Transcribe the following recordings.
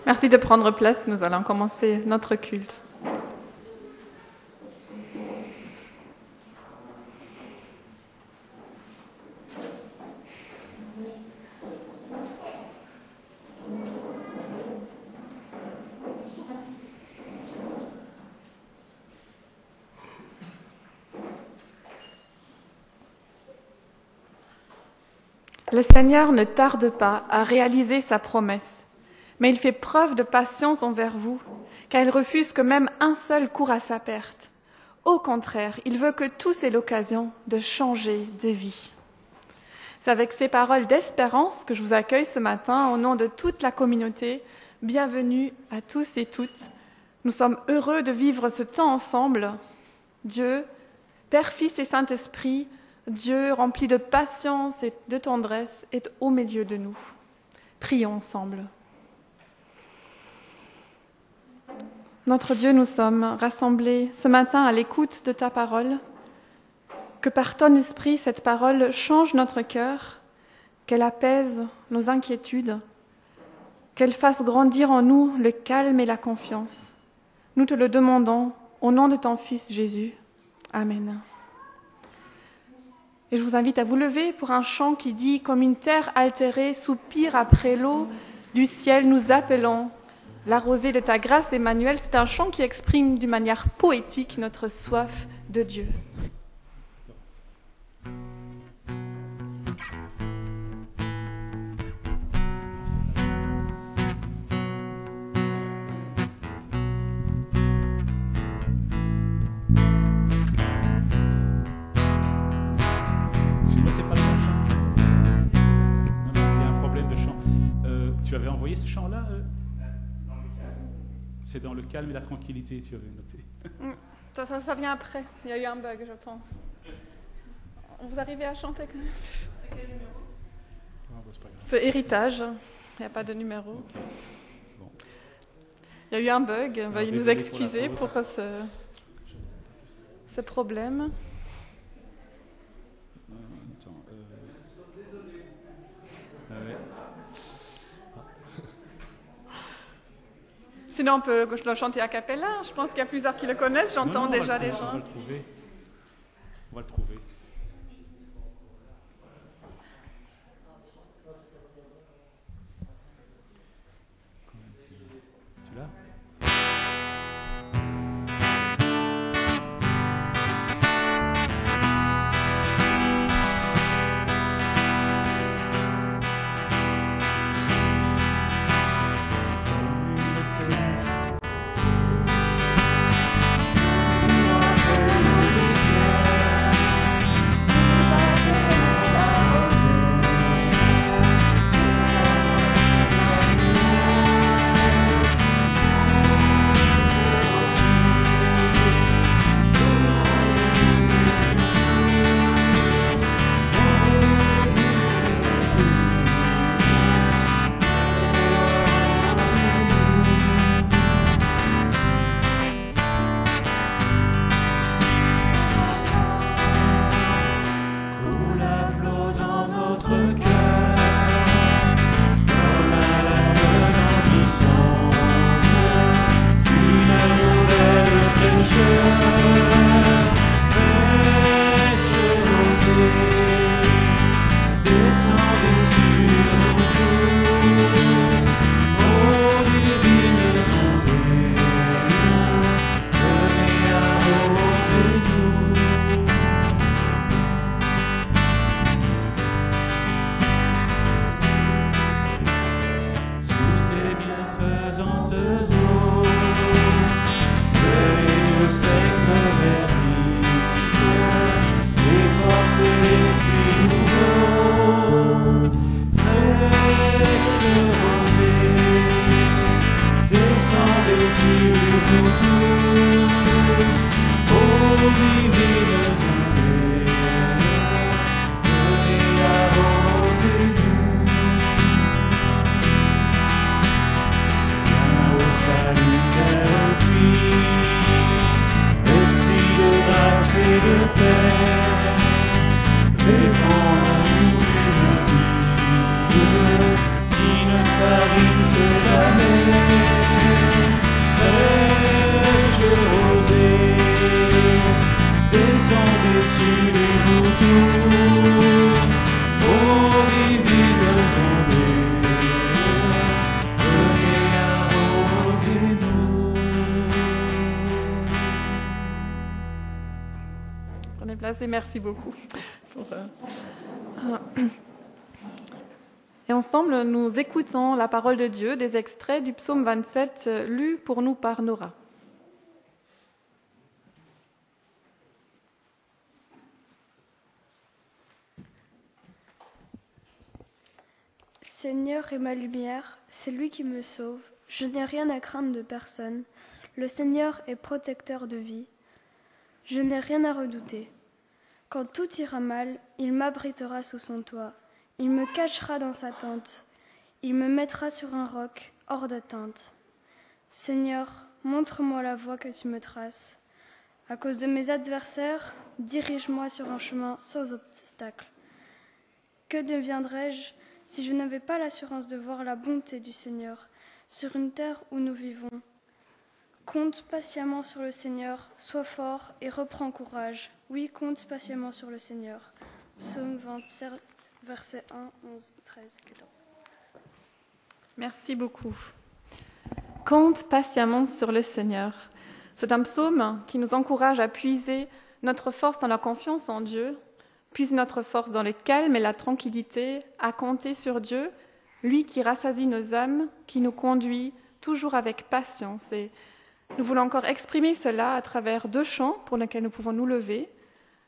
Merci de prendre place, nous allons commencer notre culte. Le Seigneur ne tarde pas à réaliser sa promesse, mais il fait preuve de patience envers vous, car il refuse que même un seul court à sa perte. Au contraire, il veut que tous aient l'occasion de changer de vie. C'est avec ces paroles d'espérance que je vous accueille ce matin au nom de toute la communauté. Bienvenue à tous et toutes. Nous sommes heureux de vivre ce temps ensemble. Dieu, Père, Fils et Saint-Esprit, Dieu rempli de patience et de tendresse est au milieu de nous. Prions ensemble. Notre Dieu, nous sommes rassemblés ce matin à l'écoute de ta parole. Que par ton esprit, cette parole change notre cœur, qu'elle apaise nos inquiétudes, qu'elle fasse grandir en nous le calme et la confiance. Nous te le demandons au nom de ton Fils Jésus. Amen. Et je vous invite à vous lever pour un chant qui dit « Comme une terre altérée soupire après l'eau du ciel, nous appelons la rosée de ta grâce, Emmanuel ». C'est un chant qui exprime d'une manière poétique notre soif de Dieu. Tu avais envoyé ce chant-là C'est dans le calme et la tranquillité, tu avais noté. Ça vient après. Il y a eu un bug, je pense. Vous arrivez à chanter quand même? C'est quel numéro? C'est Héritage. Il n'y a pas de numéro. Okay. Bon. Il y a eu un bug. Veuillez nous excuser pour ce problème. Sinon, on peut le chanter a cappella. Je pense qu'il y a plusieurs qui le connaissent. J'entends déjà les gens. On va le trouver. On va le trouver. Tu l'as? sur les vautours, ô divine journée, venez arroser-nous. Prenez place et merci beaucoup. Et ensemble, nous écoutons la parole de Dieu, des extraits du psaume 27, lus pour nous par Nora. Seigneur est ma lumière, c'est lui qui me sauve. Je n'ai rien à craindre de personne. Le Seigneur est protecteur de vie. Je n'ai rien à redouter. Quand tout ira mal, il m'abritera sous son toit. Il me cachera dans sa tente. Il me mettra sur un roc, hors d'atteinte. Seigneur, montre-moi la voie que tu me traces. À cause de mes adversaires, dirige-moi sur un chemin sans obstacle. Que deviendrais-je si je n'avais pas l'assurance de voir la bonté du Seigneur sur une terre où nous vivons? Compte patiemment sur le Seigneur, sois fort et reprends courage. Oui, compte patiemment sur le Seigneur. Psaume 27, versets 1, 11, 13, 14. Merci beaucoup. Compte patiemment sur le Seigneur. C'est un psaume qui nous encourage à puiser notre force dans la confiance en Dieu, puiser notre force dans le calme et la tranquillité, à compter sur Dieu, lui qui rassasie nos âmes, qui nous conduit toujours avec patience. Et nous voulons encore exprimer cela à travers 2 chants pour lesquels nous pouvons nous lever.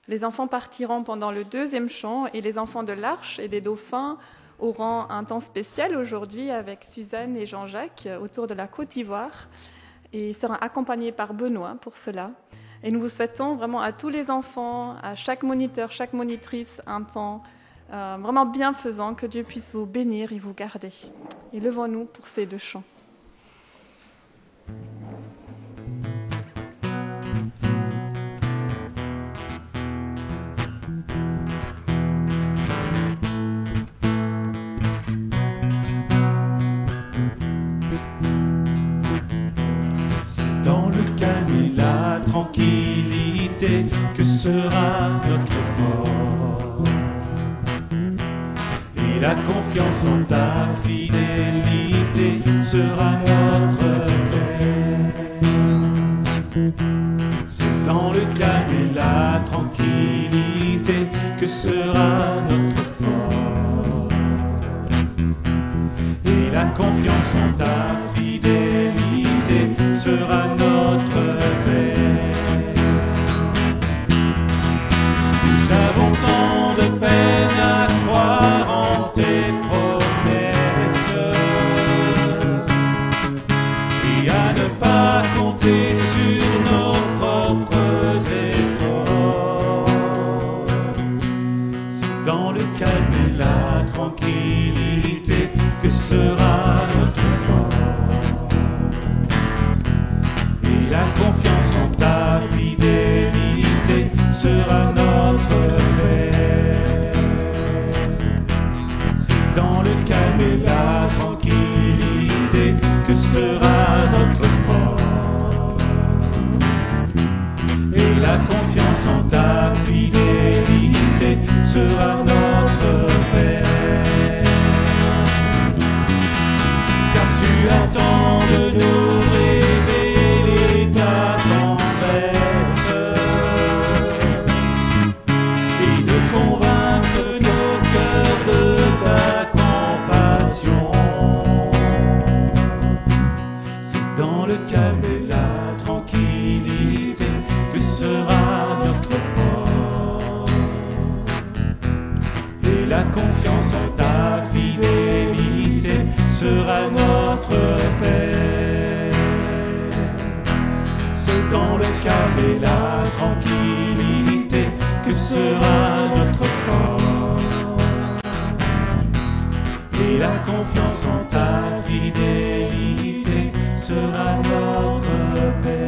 Les enfants partiront pendant le 2e chant et les enfants de l'Arche et des Dauphins auront un temps spécial aujourd'hui avec Suzanne et Jean-Jacques autour de la Côte d'Ivoire et seront accompagnés par Benoît pour cela. Et nous vous souhaitons vraiment à tous les enfants, à chaque moniteur, chaque monitrice, un temps vraiment bienfaisant, que Dieu puisse vous bénir et vous garder. Et levons-nous pour ces 2 chants. Dans le calme et la tranquillité que sera notre force, et la confiance en ta fidélité sera notre paix. C'est dans le calme et la tranquillité que sera notre force, et la confiance en ta fidélité sera notre paix. Nous avons tant de peine à croire en tes promesses et à ne pas compter sur nos propres efforts. C'est dans le calme et la tranquillité que sera notre force, et la confiance en ta fidélité sera notre paix. C'est dans le calme et la tranquillité que sera notre force, et la confiance en ta fidélité sera notre paix. Car tu attends de nous révéler ta tendresse et de convaincre nos cœurs de ta compassion. C'est dans le calme et la tranquillité que sera notre force, et la confiance en ta fidélité sera notre paix. C'est dans le calme et la tranquillité que sera notre force, et la confiance en ta fidélité sera notre paix.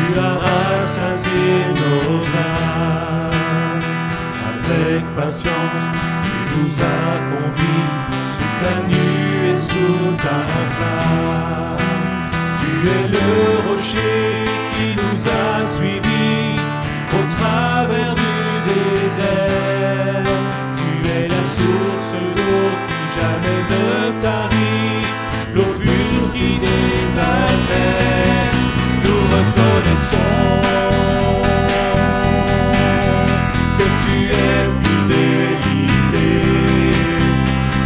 Tu as rassasié nos âmes. Avec patience, tu nous as conduits sous ta nuée, sous ta flamme. Tu es le rocher qui nous a suivis au travers du désert. Tu es la source d'eau qui jamais ne tarit, l'eau pure qui désaltère. Nous reconnaissons que tu es fidélité.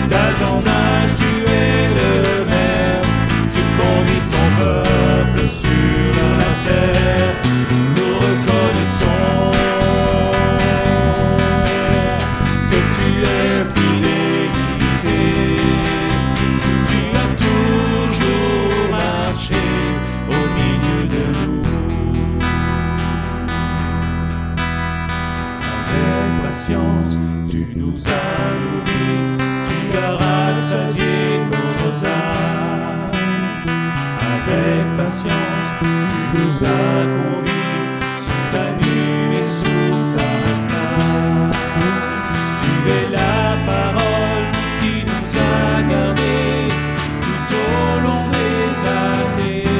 D'âge en âge, tu es le même. Tu conduis ton peuple sur la terre. Nous reconnaissons que tu es fidélité. Tu as toujours marché au milieu de nous. Avec patience, tu nous as nourris. Tu as rassasié nos âmes. Avec patience, tu nous as conduits sous ta nuée, sous ta flamme. Tu es la parole qui nous a gardés tout au long des années.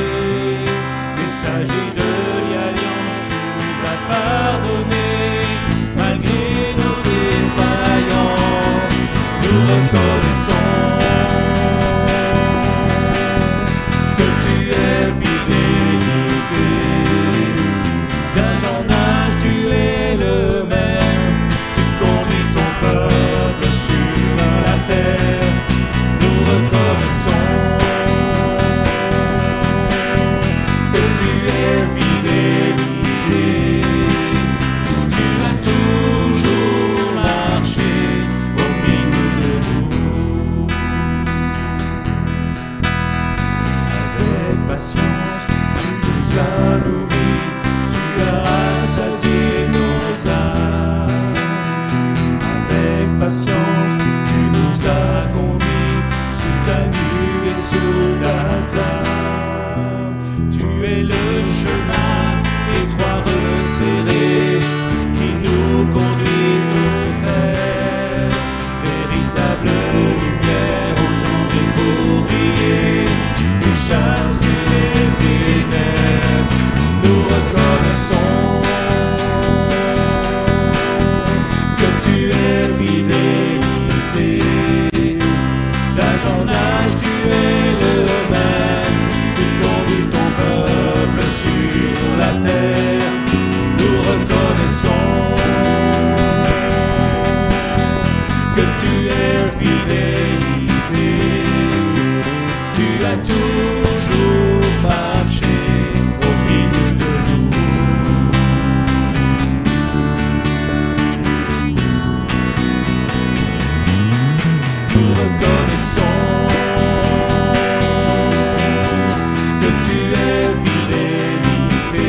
Messager de l'alliance, tu nous as pardonné malgré nos défaillances. Nous reconnaissons que tu es fidélité. D'âge en âge, tu es le même. Tu conduis ton peuple sur la terre. Nous reconnaissons que tu es fidélité. Tu as toujours marché au milieu de nous. Avec patience, tu nous as nourris. Tu as rassasié nos âmes. Avec patience, tu nous as conduits sous ta nuée, sous ta flamme. Tu es le chemin étroit resserré qui nous conduit au Père. Véritable lumière engendrée pour briller et chasser les ténèbres. Nous reconnaissons que tu es fidélité. D'âge en âge, tu es le même. Tu conduis ton peuple sur la terre. Nous reconnaissons que tu es fidélité. Tu as toujours marché au milieu de nous. Nous reconnaissons que tu es fidélité.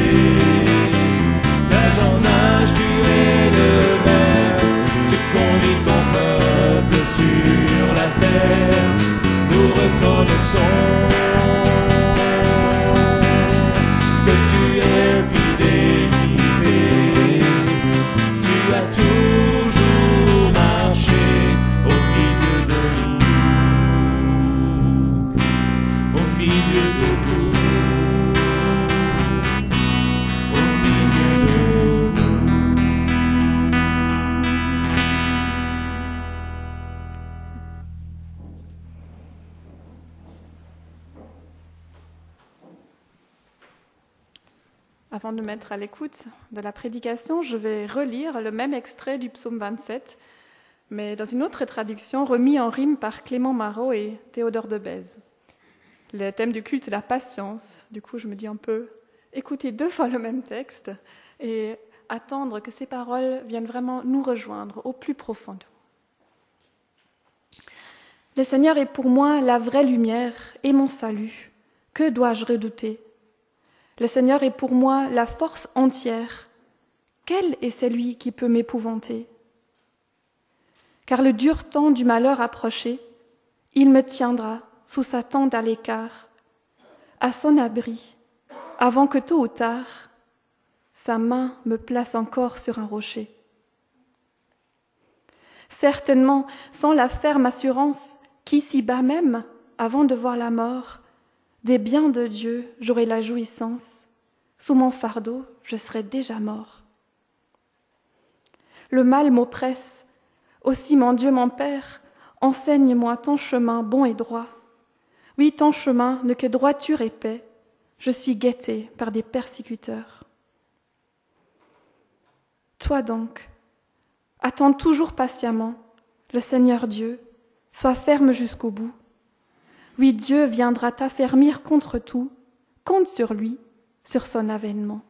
D'âge en âge, tu es le même. Tu conduis ton peuple sur la terre. Nous reconnaissons que tu es fidélité. Tu as toujours marché au milieu de nous. Au milieu de nous. Au milieu de nous. Avant de mettre à l'écoute de la prédication, je vais relire le même extrait du psaume 27, mais dans une autre traduction remis en rime par Clément Marot et Théodore de Bèze. Le thème du culte, c'est la patience. Du coup, je me dis on peut écouter 2 fois le même texte et attendre que ces paroles viennent vraiment nous rejoindre au plus profond de nous. Le Seigneur est pour moi la vraie lumière et mon salut. Que dois-je redouter ? Le Seigneur est pour moi la force entière. Quel est celui qui peut m'épouvanter ? Car le dur temps du malheur approché, il me tiendra sous sa tente à l'écart, à son abri, avant que tôt ou tard sa main me place encore sur un rocher. Certainement, sans la ferme assurance qu'ici-bas même, avant de voir la mort, des biens de Dieu j'aurai la jouissance, sous mon fardeau je serai déjà mort. Le mal m'oppresse, aussi mon Dieu mon Père, enseigne-moi ton chemin bon et droit. Oui, ton chemin ne que droiture et paix, je suis guetté par des persécuteurs. Toi donc, attends toujours patiemment le Seigneur Dieu, sois ferme jusqu'au bout. Oui, Dieu viendra t'affermir contre tout, compte sur lui, sur son avènement.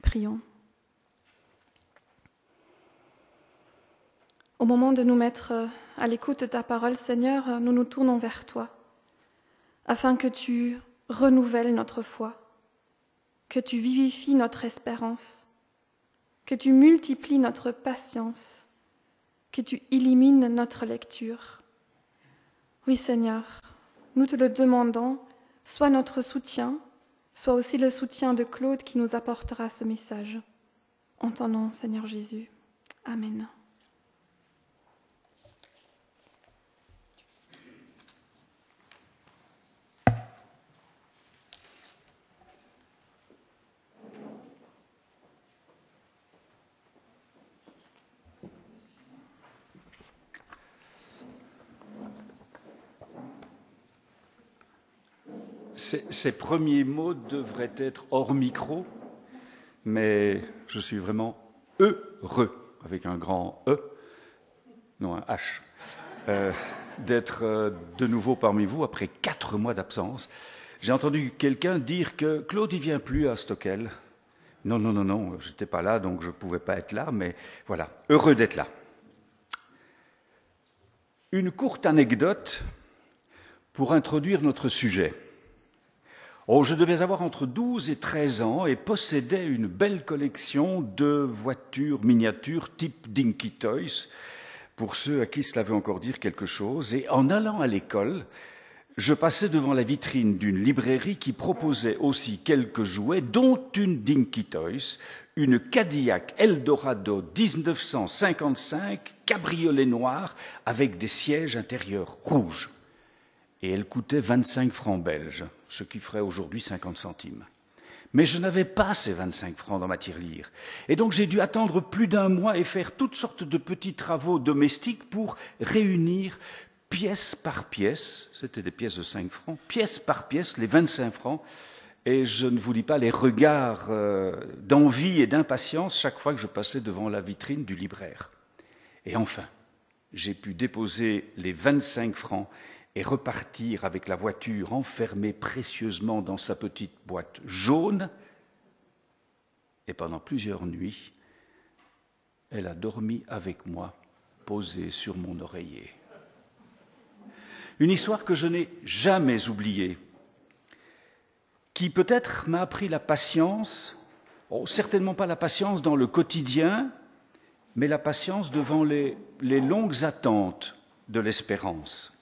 Prions. Au moment de nous mettre à l'écoute de ta parole, Seigneur, nous nous tournons vers toi, afin que tu renouvelles notre foi, que tu vivifies notre espérance, que tu multiplies notre patience, que tu illumines notre lecture. Oui, Seigneur, nous te le demandons, sois notre soutien, sois aussi le soutien de Claude qui nous apportera ce message. En ton nom, Seigneur Jésus. Amen. Ces premiers mots devraient être hors micro, mais je suis vraiment heureux, avec un grand E, non un H, d'être de nouveau parmi vous après 4 mois d'absence. J'ai entendu quelqu'un dire que Claude, il vient plus à Stockel. Non, j'étais pas là, donc je ne pouvais pas être là, mais voilà, heureux d'être là. Une courte anecdote pour introduire notre sujet. Oh, je devais avoir entre 12 et 13 ans et possédais une belle collection de voitures miniatures type Dinky Toys, pour ceux à qui cela veut encore dire quelque chose. Et en allant à l'école, je passais devant la vitrine d'une librairie qui proposait aussi quelques jouets, dont une Dinky Toys, une Cadillac Eldorado 1955, cabriolet noir avec des sièges intérieurs rouges. Et elle coûtait 25 francs belges, ce qui ferait aujourd'hui 50 centimes. Mais je n'avais pas ces 25 francs dans ma tirelire. Et donc j'ai dû attendre plus d'1 mois et faire toutes sortes de petits travaux domestiques pour réunir pièce par pièce, c'était des pièces de 5 francs, pièce par pièce, les 25 francs. Et je ne vous dis pas les regards d'envie et d'impatience chaque fois que je passais devant la vitrine du libraire. Et enfin, j'ai pu déposer les 25 francs et repartir avec la voiture enfermée précieusement dans sa petite boîte jaune. Et pendant plusieurs nuits, elle a dormi avec moi, posée sur mon oreiller. Une histoire que je n'ai jamais oubliée, qui peut-être m'a appris la patience, certainement pas la patience dans le quotidien, mais la patience devant les longues attentes de l'espérance.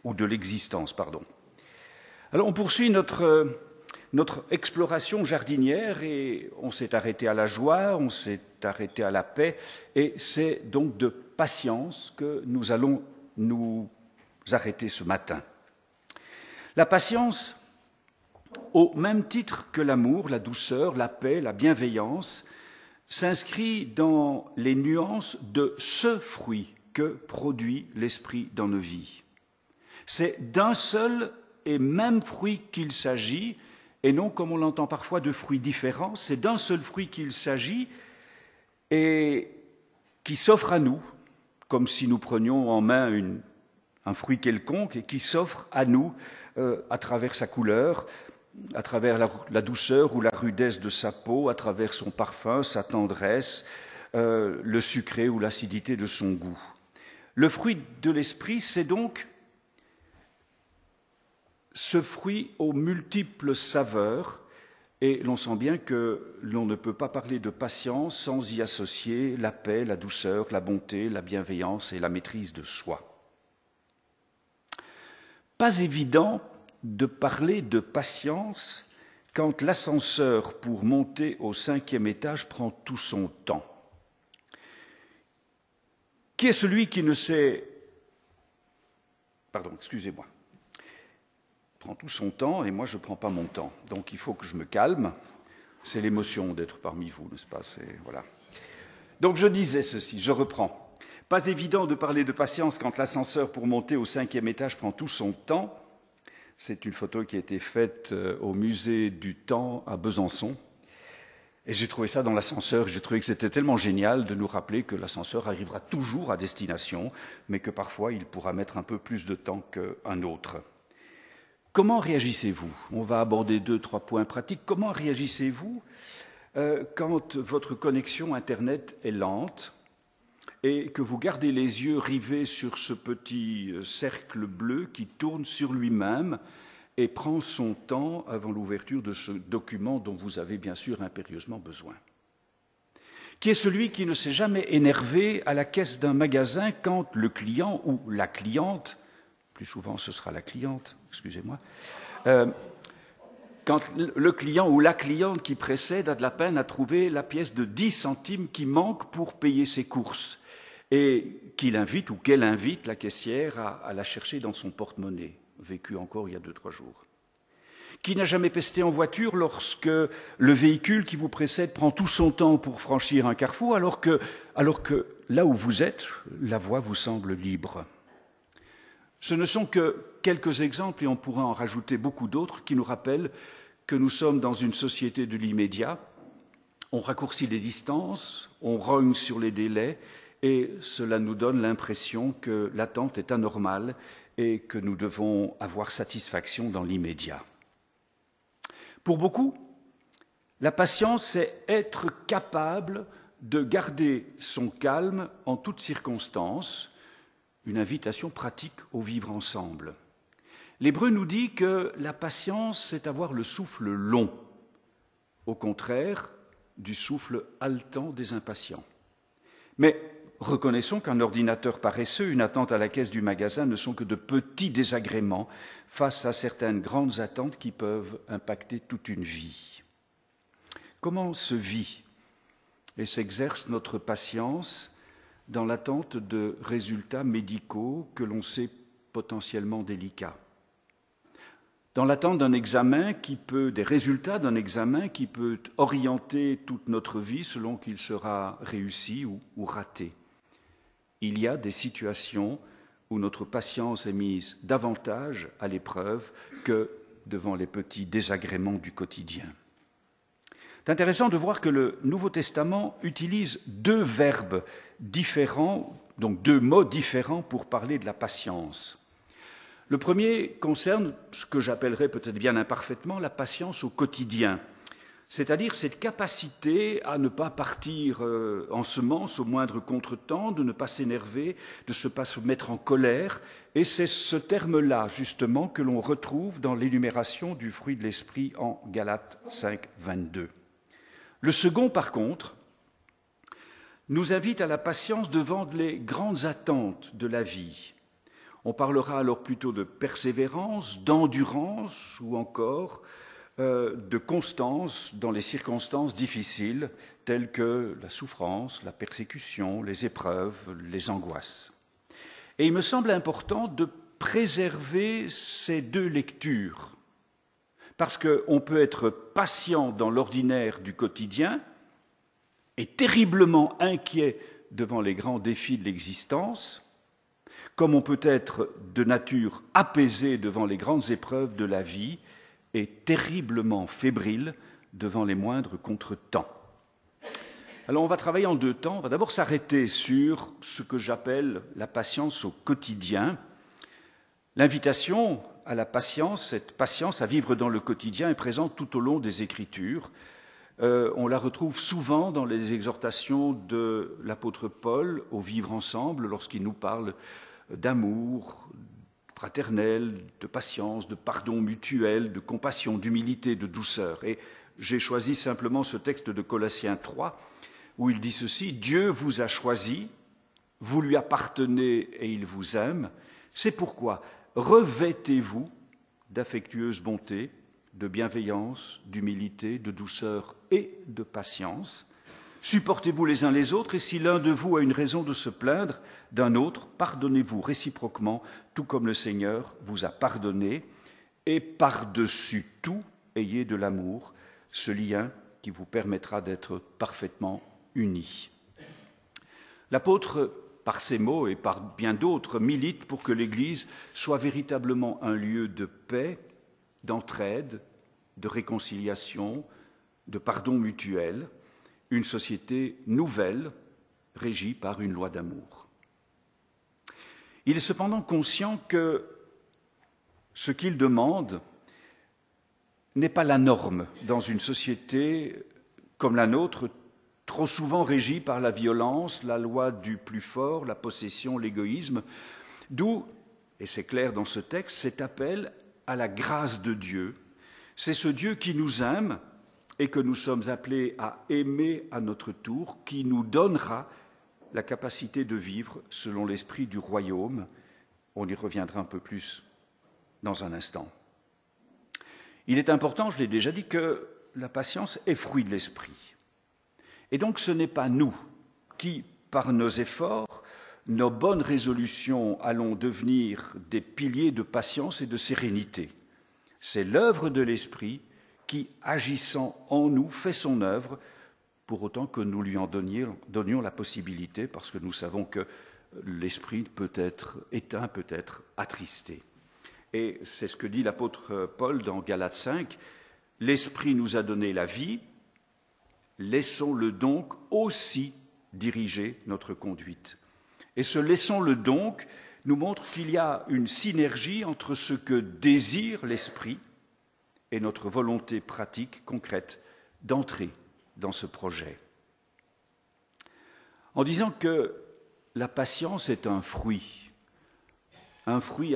Ou de l'existence, pardon. Alors on poursuit notre exploration jardinière et on s'est arrêté à la joie, on s'est arrêté à la paix, et c'est donc de patience que nous allons nous arrêter ce matin. La patience, au même titre que l'amour, la douceur, la paix, la bienveillance, s'inscrit dans les nuances de ce fruit que produit l'esprit dans nos vies. C'est d'un seul et même fruit qu'il s'agit, et non, comme on l'entend parfois, de fruits différents. C'est d'un seul fruit qu'il s'agit et qui s'offre à nous, comme si nous prenions en main un fruit quelconque, et qui s'offre à nous à travers sa couleur, à travers la douceur ou la rudesse de sa peau, à travers son parfum, sa tendresse, le sucré ou l'acidité de son goût. Le fruit de l'esprit, c'est donc ce fruit aux multiples saveurs, et l'on sent bien que l'on ne peut pas parler de patience sans y associer la paix, la douceur, la bonté, la bienveillance et la maîtrise de soi. Pas évident de parler de patience quand l'ascenseur pour monter au 5e étage prend tout son temps. Qui est celui qui ne sait... Pardon, excusez-moi. Prend tout son temps et moi je ne prends pas mon temps. Donc il faut que je me calme. C'est l'émotion d'être parmi vous, n'est-ce pas? Voilà. Donc je disais ceci, je reprends. Pas évident de parler de patience quand l'ascenseur pour monter au 5e étage prend tout son temps. C'est une photo qui a été faite au musée du temps à Besançon. Et j'ai trouvé ça dans l'ascenseur. J'ai trouvé que c'était tellement génial de nous rappeler que l'ascenseur arrivera toujours à destination, mais que parfois il pourra mettre un peu plus de temps qu'un autre. Comment réagissez-vous? On va aborder 2-3 points pratiques. Comment réagissez-vous quand votre connexion Internet est lente et que vous gardez les yeux rivés sur ce petit cercle bleu qui tourne sur lui-même et prend son temps avant l'ouverture de ce document dont vous avez bien sûr impérieusement besoin? Qui est celui qui ne s'est jamais énervé à la caisse d'un magasin quand le client ou la cliente, plus souvent ce sera la cliente, excusez-moi, quand le client ou la cliente qui précède a de la peine à trouver la pièce de 10 centimes qui manque pour payer ses courses et qu'il invite ou qu'elle invite la caissière à la chercher dans son porte-monnaie, vécu encore il y a 2-3 jours. Qui n'a jamais pesté en voiture lorsque le véhicule qui vous précède prend tout son temps pour franchir un carrefour alors que là où vous êtes, la voie vous semble libre? Ce ne sont que quelques exemples, et on pourrait en rajouter beaucoup d'autres, qui nous rappellent que nous sommes dans une société de l'immédiat. On raccourcit les distances, on rogne sur les délais, et cela nous donne l'impression que l'attente est anormale et que nous devons avoir satisfaction dans l'immédiat. Pour beaucoup, la patience, c'est être capable de garder son calme en toutes circonstances, une invitation pratique au vivre ensemble. L'Hébreu nous dit que la patience, c'est avoir le souffle long, au contraire du souffle haletant des impatients. Mais reconnaissons qu'un ordinateur paresseux, une attente à la caisse du magasin ne sont que de petits désagréments face à certaines grandes attentes qui peuvent impacter toute une vie. Comment se vit et s'exerce notre patience dans l'attente de résultats médicaux que l'on sait potentiellement délicats? Dans l'attente d'un examen des résultats d'un examen qui peut orienter toute notre vie selon qu'il sera réussi ou raté. Il y a des situations où notre patience est mise davantage à l'épreuve que devant les petits désagréments du quotidien. C'est intéressant de voir que le Nouveau Testament utilise 2 verbes différents, donc 2 mots différents pour parler de la patience. Le premier concerne ce que j'appellerais peut-être bien imparfaitement la patience au quotidien, c'est-à-dire cette capacité à ne pas partir en semence au moindre contretemps, de ne pas s'énerver, de ne pas se mettre en colère. Et c'est ce terme-là, justement, que l'on retrouve dans l'énumération du fruit de l'esprit en Galates 5, 22. Le second, par contre, nous invite à la patience devant les grandes attentes de la vie. On parlera alors plutôt de persévérance, d'endurance ou encore de constance dans les circonstances difficiles telles que la souffrance, la persécution, les épreuves, les angoisses. Et il me semble important de préserver ces 2 lectures parce qu'on peut être patient dans l'ordinaire du quotidien et terriblement inquiet devant les grands défis de l'existence, comme on peut être de nature apaisée devant les grandes épreuves de la vie et terriblement fébrile devant les moindres contretemps. Alors on va travailler en 2 temps. On va d'abord s'arrêter sur ce que j'appelle la patience au quotidien. L'invitation à la patience, cette patience à vivre dans le quotidien est présente tout au long des Écritures. On la retrouve souvent dans les exhortations de l'apôtre Paul au vivre ensemble lorsqu'il nous parle d'amour fraternel, de patience, de pardon mutuel, de compassion, d'humilité, de douceur. Et j'ai choisi simplement ce texte de Colossiens 3, où il dit ceci: « Dieu vous a choisi, vous lui appartenez et il vous aime. C'est pourquoi revêtez-vous d'affectueuse bonté, de bienveillance, d'humilité, de douceur et de patience. Supportez-vous les uns les autres, et si l'un de vous a une raison de se plaindre d'un autre, pardonnez-vous réciproquement, tout comme le Seigneur vous a pardonné. Et par-dessus tout, ayez de l'amour, ce lien qui vous permettra d'être parfaitement unis. L'apôtre, par ces mots et par bien d'autres, milite pour que l'Église soit véritablement un lieu de paix, d'entraide, de réconciliation, de pardon mutuel, une société nouvelle, régie par une loi d'amour. Il est cependant conscient que ce qu'il demande n'est pas la norme dans une société comme la nôtre, trop souvent régie par la violence, la loi du plus fort, la possession, l'égoïsme, d'où, et c'est clair dans ce texte, cet appel à la grâce de Dieu. C'est ce Dieu qui nous aime et que nous sommes appelés à aimer à notre tour, qui nous donnera la capacité de vivre selon l'esprit du royaume. On y reviendra un peu plus dans un instant. Il est important, je l'ai déjà dit, que la patience est fruit de l'esprit. Et donc ce n'est pas nous qui, par nos efforts, nos bonnes résolutions, allons devenir des piliers de patience et de sérénité. C'est l'œuvre de l'esprit qui, agissant en nous, fait son œuvre, pour autant que nous lui en donnions la possibilité, parce que nous savons que l'esprit peut être éteint, peut être attristé. Et c'est ce que dit l'apôtre Paul dans Galates 5, « L'esprit nous a donné la vie, laissons-le donc aussi diriger notre conduite. » Et ce « laissons-le donc » nous montre qu'il y a une synergie entre ce que désire l'esprit et notre volonté pratique, concrète, d'entrer dans ce projet. En disant que la patience est un fruit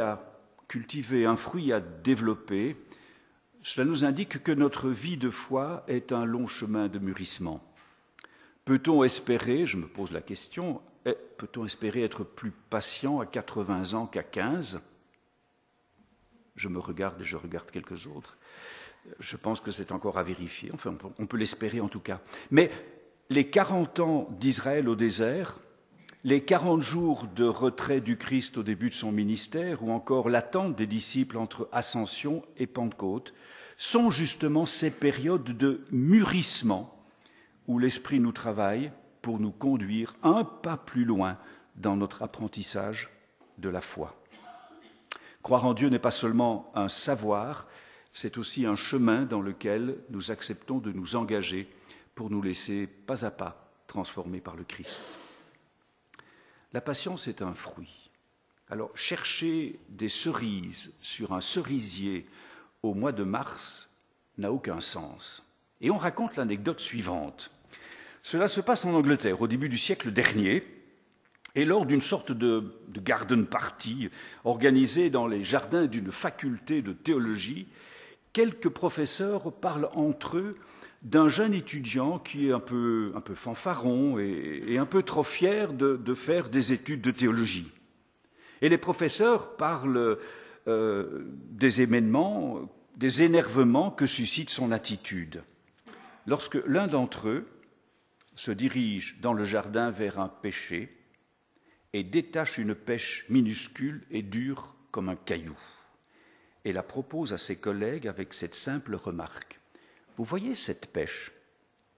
à cultiver, un fruit à développer, cela nous indique que notre vie de foi est un long chemin de mûrissement. Peut-on espérer, je me pose la question, peut-on espérer être plus patient à 80 ans qu'à 15 ? Je me regarde et je regarde quelques autres. Je pense que c'est encore à vérifier, enfin on peut l'espérer en tout cas. Mais les 40 ans d'Israël au désert, les 40 jours de retrait du Christ au début de son ministère, ou encore l'attente des disciples entre Ascension et Pentecôte, sont justement ces périodes de mûrissement où l'Esprit nous travaille pour nous conduire un pas plus loin dans notre apprentissage de la foi. Croire en Dieu n'est pas seulement un savoir, c'est aussi un chemin dans lequel nous acceptons de nous engager pour nous laisser pas à pas transformer par le Christ. La patience est un fruit. Alors, chercher des cerises sur un cerisier au mois de mars n'a aucun sens. Et on raconte l'anecdote suivante. Cela se passe en Angleterre au début du siècle dernier, et lors d'une sorte de garden party organisée dans les jardins d'une faculté de théologie, quelques professeurs parlent entre eux d'un jeune étudiant qui est un peu fanfaron et un peu trop fier de faire des études de théologie. Et les professeurs parlent des événements, des énervements que suscite son attitude. Lorsque l'un d'entre eux se dirige dans le jardin vers un pêcher et détache une pêche minuscule et dure comme un caillou, et la propose à ses collègues avec cette simple remarque. Vous voyez cette pêche,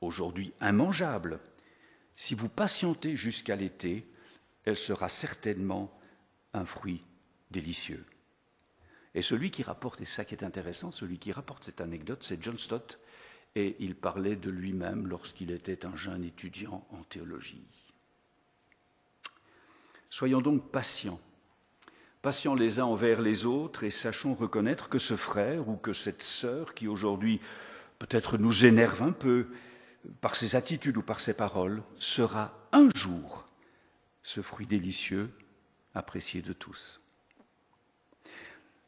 aujourd'hui immangeable. Si vous patientez jusqu'à l'été, elle sera certainement un fruit délicieux. Et celui qui rapporte, et ça qui est intéressant, celui qui rapporte cette anecdote, c'est John Stott, et il parlait de lui-même lorsqu'il était un jeune étudiant en théologie. Soyons donc patients les uns envers les autres, et sachons reconnaître que ce frère ou que cette sœur qui aujourd'hui peut-être nous énerve un peu par ses attitudes ou par ses paroles, sera un jour ce fruit délicieux apprécié de tous.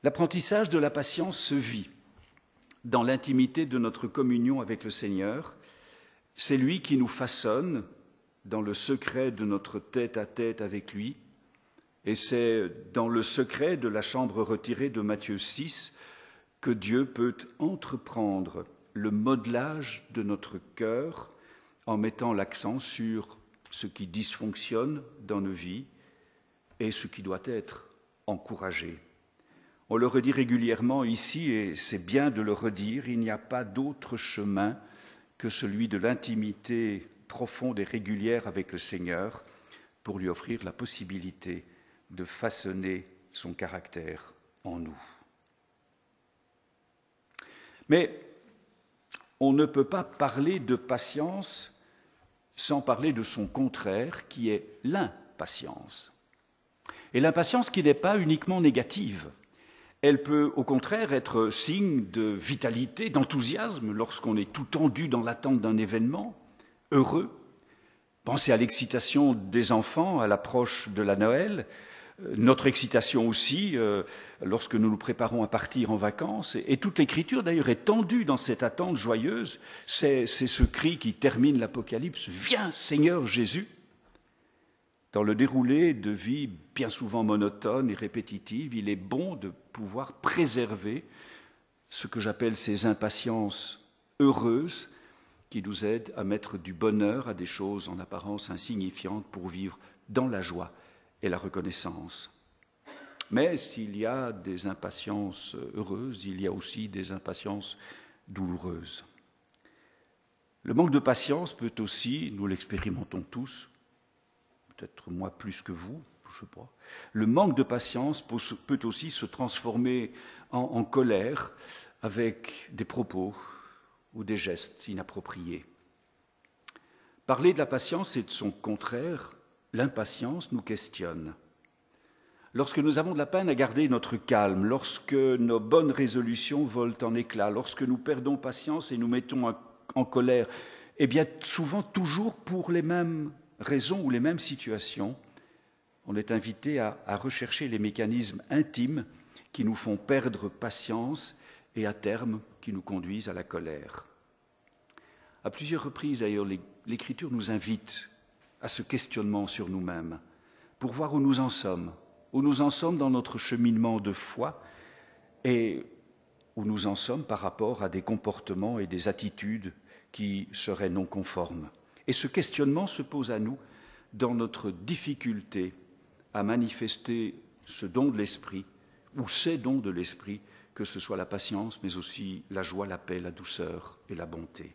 L'apprentissage de la patience se vit dans l'intimité de notre communion avec le Seigneur. C'est lui qui nous façonne dans le secret de notre tête-à-tête avec lui, et c'est dans le secret de la chambre retirée de Matthieu 6 que Dieu peut entreprendre le modelage de notre cœur en mettant l'accent sur ce qui dysfonctionne dans nos vies et ce qui doit être encouragé. On le redit régulièrement ici, et c'est bien de le redire, il n'y a pas d'autre chemin que celui de l'intimité profonde et régulière avec le Seigneur pour lui offrir la possibilité de façonner son caractère en nous. Mais on ne peut pas parler de patience sans parler de son contraire, qui est l'impatience. Et l'impatience qui n'est pas uniquement négative. Elle peut au contraire être signe de vitalité, d'enthousiasme lorsqu'on est tout tendu dans l'attente d'un événement, heureux. Pensez à l'excitation des enfants à l'approche de la Noël, notre excitation aussi lorsque nous nous préparons à partir en vacances. Et toute l'Écriture d'ailleurs est tendue dans cette attente joyeuse. C'est ce cri qui termine l'Apocalypse, « Viens Seigneur Jésus !» Dans le déroulé de vie bien souvent monotone et répétitive, il est bon de pouvoir préserver ce que j'appelle ces impatiences heureuses qui nous aident à mettre du bonheur à des choses en apparence insignifiantes pour vivre dans la joie et la reconnaissance. Mais s'il y a des impatiences heureuses, il y a aussi des impatiences douloureuses. Le manque de patience peut aussi, nous l'expérimentons tous, peut-être moi plus que vous, je ne sais pas. Le manque de patience peut aussi se transformer en colère avec des propos ou des gestes inappropriés. Parler de la patience et de son contraire, l'impatience, nous questionne. Lorsque nous avons de la peine à garder notre calme, lorsque nos bonnes résolutions volent en éclats, lorsque nous perdons patience et nous mettons en colère, eh bien souvent toujours pour les mêmes raisons ou les mêmes situations, on est invité à rechercher les mécanismes intimes qui nous font perdre patience et à terme qui nous conduisent à la colère. À plusieurs reprises d'ailleurs, l'Écriture nous invite à ce questionnement sur nous-mêmes pour voir où nous en sommes dans notre cheminement de foi et où nous en sommes par rapport à des comportements et des attitudes qui seraient non conformes. Et ce questionnement se pose à nous dans notre difficulté à manifester ce don de l'esprit, ou ces dons de l'esprit, que ce soit la patience, mais aussi la joie, la paix, la douceur et la bonté.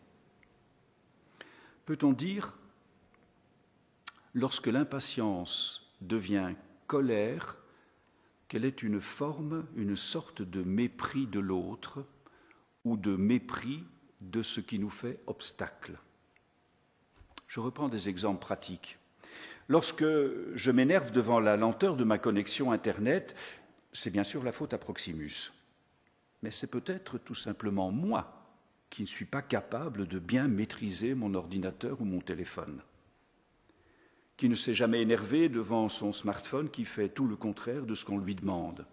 Peut-on dire, lorsque l'impatience devient colère, qu'elle est une forme, une sorte de mépris de l'autre, ou de mépris de ce qui nous fait obstacle? Je reprends des exemples pratiques. Lorsque je m'énerve devant la lenteur de ma connexion Internet, c'est bien sûr la faute à Proximus. Mais c'est peut-être tout simplement moi qui ne suis pas capable de bien maîtriser mon ordinateur ou mon téléphone, qui ne s'est jamais énervé devant son smartphone qui fait tout le contraire de ce qu'on lui demande.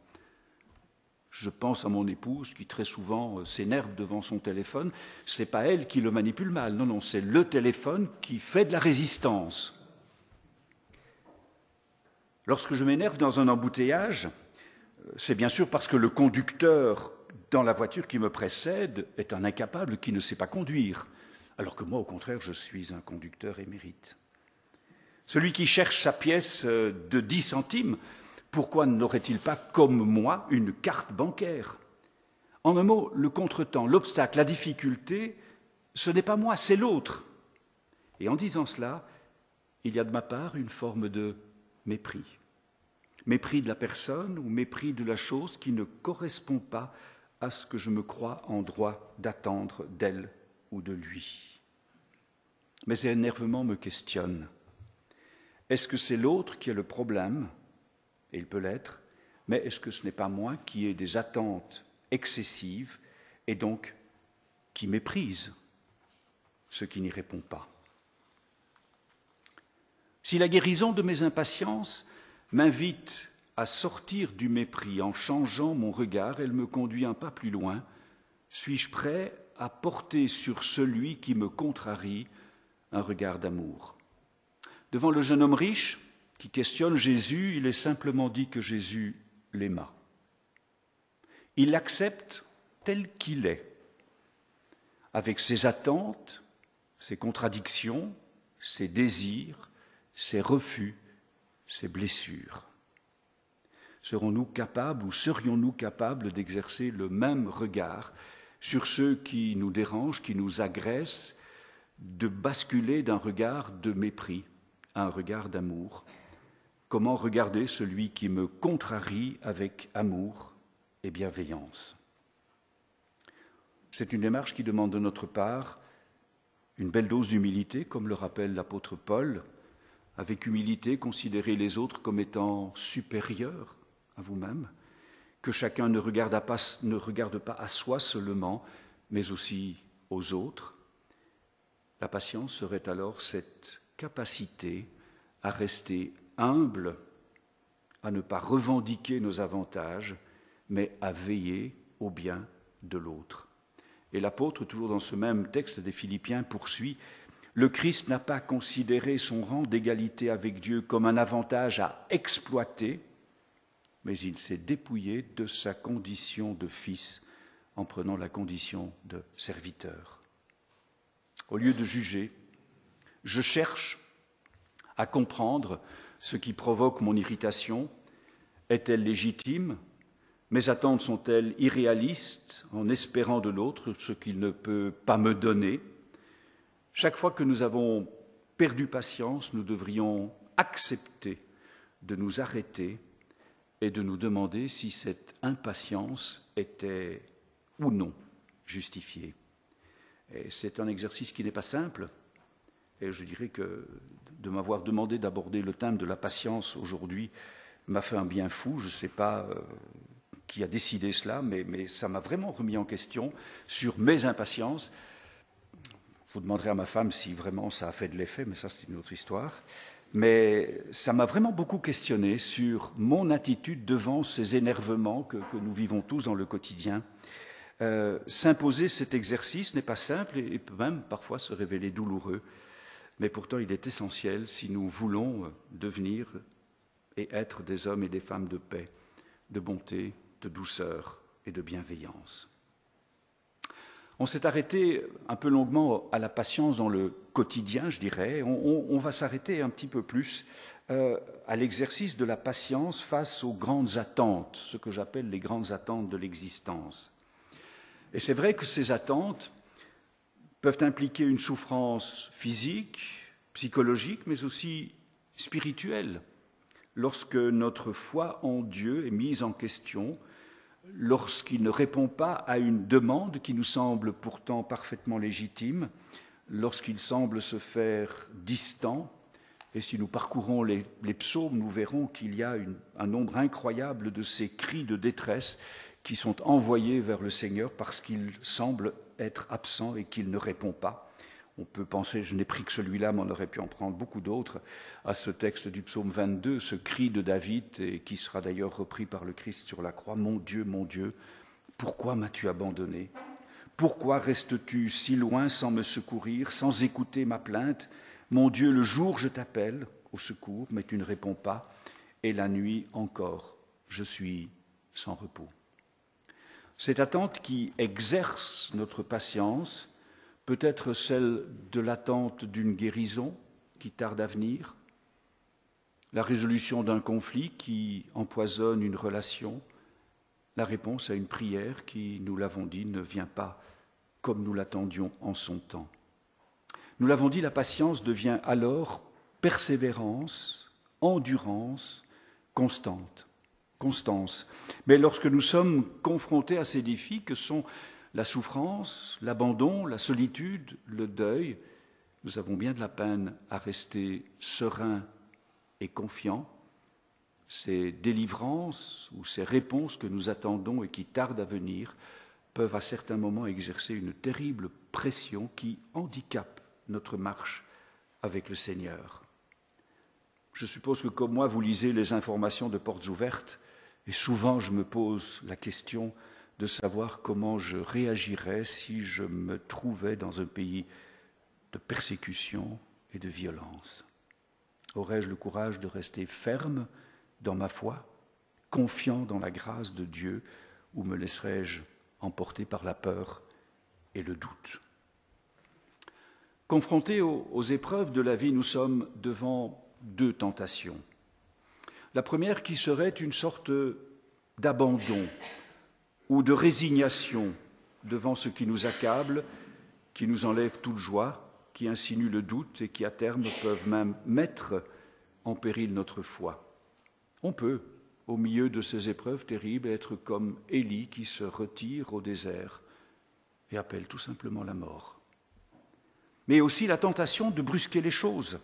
Je pense à mon épouse qui très souvent s'énerve devant son téléphone. Ce n'est pas elle qui le manipule mal, non, c'est le téléphone qui fait de la résistance. Lorsque je m'énerve dans un embouteillage, c'est bien sûr parce que le conducteur dans la voiture qui me précède est un incapable qui ne sait pas conduire, alors que moi, au contraire, je suis un conducteur émérite. Celui qui cherche sa pièce de 10 centimes, pourquoi n'aurait-il pas, comme moi, une carte bancaire? En un mot, le contretemps, l'obstacle, la difficulté, ce n'est pas moi, c'est l'autre. Et en disant cela, il y a de ma part une forme de mépris. Mépris de la personne ou mépris de la chose qui ne correspond pas à ce que je me crois en droit d'attendre d'elle ou de lui. Mais cet énervement me questionne. Est-ce que c'est l'autre qui est le problème? Et il peut l'être, mais est-ce que ce n'est pas moi qui ai des attentes excessives et donc qui méprise ce qui n'y répond pas? Si la guérison de mes impatiences m'invite à sortir du mépris en changeant mon regard, elle me conduit un pas plus loin. Suis-je prêt à porter sur celui qui me contrarie un regard d'amour? Devant le jeune homme riche qui questionne Jésus, il est simplement dit que Jésus l'aima. Il l'accepte tel qu'il est, avec ses attentes, ses contradictions, ses désirs, ses refus, ses blessures. Serons-nous capables ou serions-nous capables d'exercer le même regard sur ceux qui nous dérangent, qui nous agressent, de basculer d'un regard de mépris à un regard d'amour? Comment regarder celui qui me contrarie avec amour et bienveillance? C'est une démarche qui demande de notre part une belle dose d'humilité, comme le rappelle l'apôtre Paul. Avec humilité, considérez les autres comme étant supérieurs à vous-même, que chacun ne regarde pas à soi seulement, mais aussi aux autres. La patience serait alors cette capacité à rester humble, à ne pas revendiquer nos avantages, mais à veiller au bien de l'autre. Et l'apôtre, toujours dans ce même texte des Philippiens, poursuit « Le Christ n'a pas considéré son rang d'égalité avec Dieu comme un avantage à exploiter, mais il s'est dépouillé de sa condition de fils en prenant la condition de serviteur. » Au lieu de juger, je cherche à comprendre ce qui provoque mon irritation. Est-elle légitime? Mes attentes sont-elles irréalistes en espérant de l'autre ce qu'il ne peut pas me donner? Chaque fois que nous avons perdu patience, nous devrions accepter de nous arrêter et de nous demander si cette impatience était ou non justifiée. Et c'est un exercice qui n'est pas simple. Et je dirais que de m'avoir demandé d'aborder le thème de la patience aujourd'hui m'a fait un bien fou. Je ne sais pas qui a décidé cela, mais ça m'a vraiment remis en question sur mes impatiences. Vous demanderez à ma femme si vraiment ça a fait de l'effet, mais ça c'est une autre histoire. Mais ça m'a vraiment beaucoup questionné sur mon attitude devant ces énervements que nous vivons tous dans le quotidien. S'imposer cet exercice n'est pas simple et peut même parfois se révéler douloureux. Mais pourtant, il est essentiel si nous voulons devenir et être des hommes et des femmes de paix, de bonté, de douceur et de bienveillance. On s'est arrêté un peu longuement à la patience dans le quotidien, je dirais. On va s'arrêter un petit peu plus à l'exercice de la patience face aux grandes attentes, ce que j'appelle les grandes attentes de l'existence. Et c'est vrai que ces attentes peuvent impliquer une souffrance physique, psychologique, mais aussi spirituelle. Lorsque notre foi en Dieu est mise en question, lorsqu'il ne répond pas à une demande qui nous semble pourtant parfaitement légitime, lorsqu'il semble se faire distant, et si nous parcourons les psaumes, nous verrons qu'il y a un nombre incroyable de ces cris de détresse qui sont envoyés vers le Seigneur parce qu'il semble être absent et qu'il ne répond pas. On peut penser, je n'ai pris que celui-là, mais on aurait pu en prendre beaucoup d'autres, à ce texte du psaume 22, ce cri de David, et qui sera d'ailleurs repris par le Christ sur la croix. Mon Dieu, pourquoi m'as-tu abandonné? Pourquoi restes-tu si loin sans me secourir, sans écouter ma plainte? Mon Dieu, le jour je t'appelle au secours, mais tu ne réponds pas, et la nuit encore, je suis sans repos. Cette attente qui exerce notre patience peut être celle de l'attente d'une guérison qui tarde à venir, la résolution d'un conflit qui empoisonne une relation, la réponse à une prière qui, nous l'avons dit, ne vient pas comme nous l'attendions en son temps. Nous l'avons dit, la patience devient alors persévérance, endurance, constance. Mais lorsque nous sommes confrontés à ces défis que sont la souffrance, l'abandon, la solitude, le deuil, nous avons bien de la peine à rester sereins et confiants. Ces délivrances ou ces réponses que nous attendons et qui tardent à venir peuvent à certains moments exercer une terrible pression qui handicape notre marche avec le Seigneur. Je suppose que comme moi, vous lisez les informations de Portes Ouvertes et souvent je me pose la question de savoir comment je réagirais si je me trouvais dans un pays de persécution et de violence. Aurais-je le courage de rester ferme dans ma foi, confiant dans la grâce de Dieu, ou me laisserais-je emportés par la peur et le doute. Confrontés aux épreuves de la vie, nous sommes devant deux tentations. La première qui serait une sorte d'abandon ou de résignation devant ce qui nous accable, qui nous enlève toute joie, qui insinue le doute et qui à terme peuvent même mettre en péril notre foi. On peut, au milieu de ces épreuves terribles, être comme Élie qui se retire au désert et appelle tout simplement la mort. Mais aussi la tentation de brusquer les choses,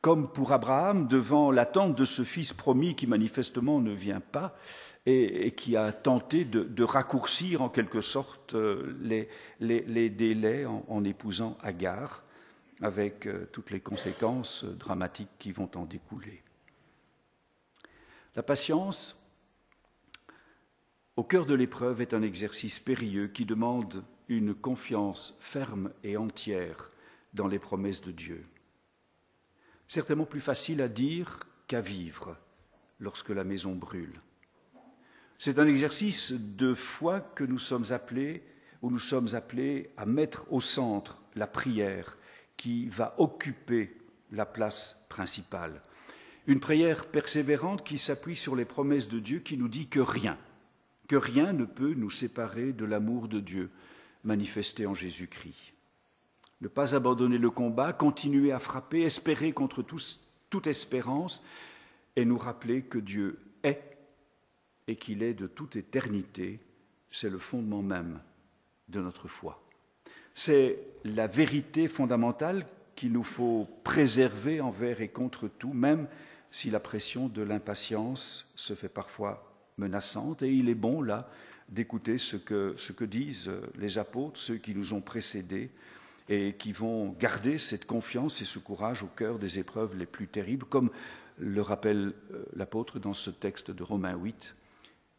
comme pour Abraham devant l'attente de ce fils promis qui manifestement ne vient pas et qui a tenté de raccourcir en quelque sorte les délais en épousant Agar, avec toutes les conséquences dramatiques qui vont en découler. La patience, au cœur de l'épreuve, est un exercice périlleux qui demande une confiance ferme et entière dans les promesses de Dieu. Certainement plus facile à dire qu'à vivre lorsque la maison brûle. C'est un exercice de foi que nous sommes appelés à mettre au centre la prière qui va occuper la place principale. Une prière persévérante qui s'appuie sur les promesses de Dieu, qui nous dit que rien ne peut nous séparer de l'amour de Dieu manifesté en Jésus-Christ. Ne pas abandonner le combat, continuer à frapper, espérer contre toute espérance et nous rappeler que Dieu est et qu'il est de toute éternité, c'est le fondement même de notre foi. C'est la vérité fondamentale qu'il nous faut préserver envers et contre tout, même si la pression de l'impatience se fait parfois menaçante. Et il est bon, là, d'écouter ce que disent les apôtres, ceux qui nous ont précédés, et qui vont garder cette confiance et ce courage au cœur des épreuves les plus terribles, comme le rappelle l'apôtre dans ce texte de Romains 8,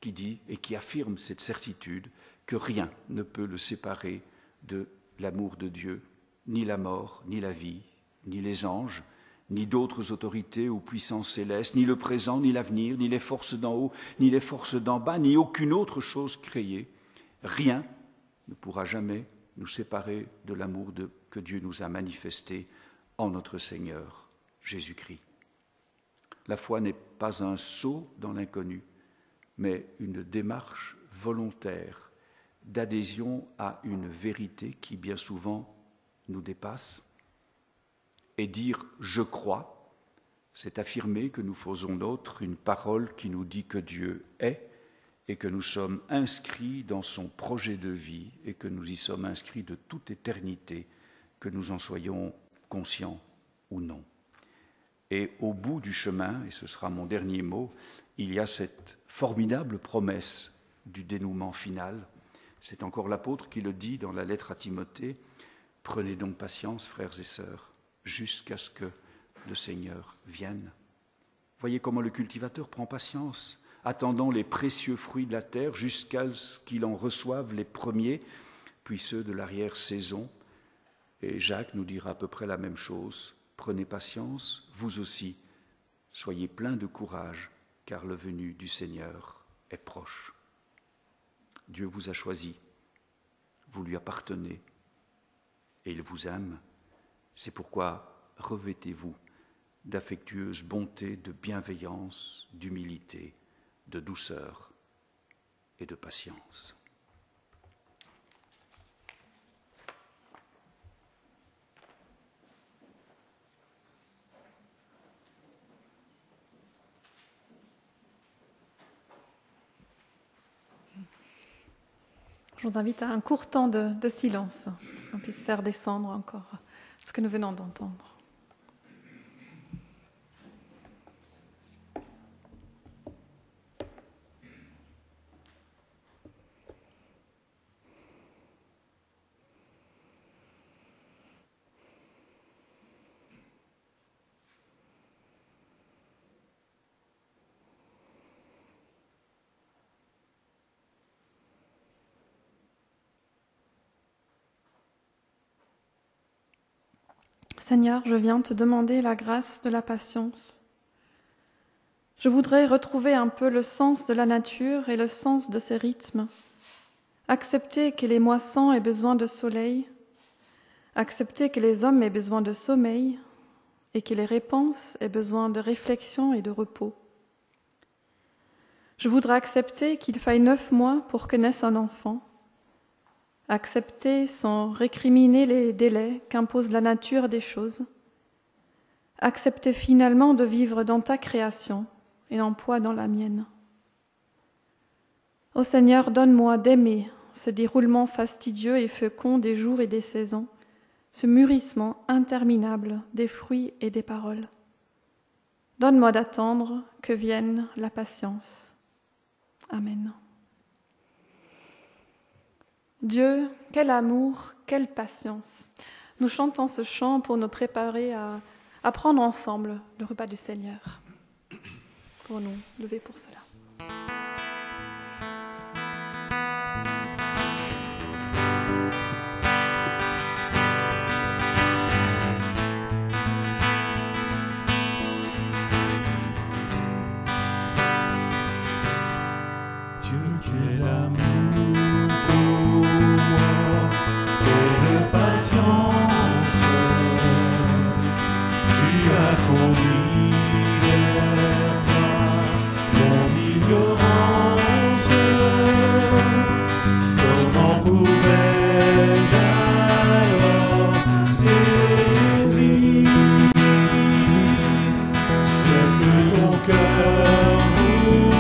qui dit et qui affirme cette certitude que rien ne peut le séparer de l'amour de Dieu, ni la mort, ni la vie, ni les anges, ni d'autres autorités ou puissances célestes, ni le présent, ni l'avenir, ni les forces d'en haut, ni les forces d'en bas, ni aucune autre chose créée. Rien ne pourra jamais nous séparer de l'amour que Dieu nous a manifesté en notre Seigneur Jésus-Christ. La foi n'est pas un saut dans l'inconnu, mais une démarche volontaire d'adhésion à une vérité qui bien souvent nous dépasse. Et dire « je crois », c'est affirmer que nous faisons nôtre une parole qui nous dit que Dieu est et que nous sommes inscrits dans son projet de vie et que nous y sommes inscrits de toute éternité, que nous en soyons conscients ou non. Et au bout du chemin, et ce sera mon dernier mot, il y a cette formidable promesse du dénouement final. C'est encore l'apôtre qui le dit dans la lettre à Timothée. « Prenez donc patience, frères et sœurs, jusqu'à ce que le Seigneur vienne. » Voyez comment le cultivateur prend patience, attendant les précieux fruits de la terre jusqu'à ce qu'il en reçoive les premiers, puis ceux de l'arrière-saison. Et Jacques nous dira à peu près la même chose. Prenez patience, vous aussi, soyez pleins de courage, car le venu du Seigneur est proche. Dieu vous a choisi, vous lui appartenez, et il vous aime. C'est pourquoi revêtez-vous d'affectueuse bonté, de bienveillance, d'humilité, de douceur et de patience. Je vous invite à un court temps de silence, qu'on puisse faire descendre encore ce que nous venons d'entendre. Seigneur, je viens te demander la grâce de la patience. Je voudrais retrouver un peu le sens de la nature et le sens de ses rythmes, Accepter que les moissons aient besoin de soleil, accepter que les hommes aient besoin de sommeil et que les réponses aient besoin de réflexion et de repos. Je voudrais accepter qu'il faille 9 mois pour que naisse un enfant, accepter sans récriminer les délais qu'impose la nature des choses, accepter finalement de vivre dans ta création et non point dans la mienne. Ô Seigneur, donne-moi d'aimer ce déroulement fastidieux et fécond des jours et des saisons, ce mûrissement interminable des fruits et des paroles. Donne-moi d'attendre que vienne la patience. Amen. Dieu, quel amour, quelle patience. Nous chantons ce chant pour nous préparer à prendre ensemble le repas du Seigneur. Pour nous lever pour cela. Quel amour pour moi, quelle patience, tu as conduit vers toi mon ignorance. Comment pouvais-je alors saisir ce que ton cœur voulait?